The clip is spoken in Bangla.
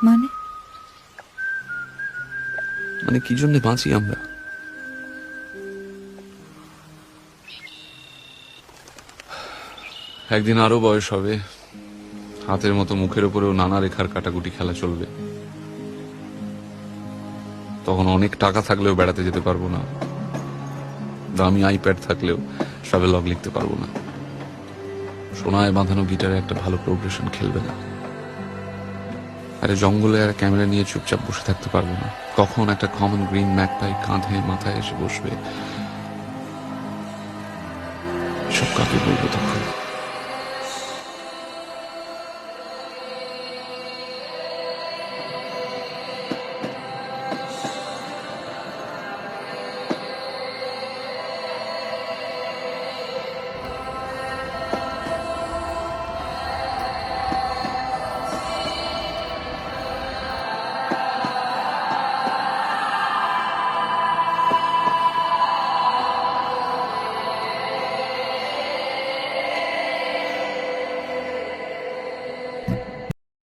মানে মানে কি জন্য বাঁচি আমরা? একদিন আরো বয়স হবে, হাতের মতো মুখের উপরেও নানা রেখার কাটাকুটি খেলা চলবে। তখন অনেক টাকা থাকলেও বেড়াতে যেতে পারবো না, দামি আইপ্যাড থাকলেও ট্রাভেলগ লিখতে পারবো না, সোনায় বাঁধানো গিটারে একটা ভালো প্রোগ্রেশন খেলবে না, আরে জঙ্গলে আর ক্যামেরা নিয়ে চুপচাপ বসে থাকতে পারবো না। কখন একটা কমন গ্রিন ম্যাকপাই কাঁধে মাথায় এসে বসবে, সব কাকে বলবো তখন?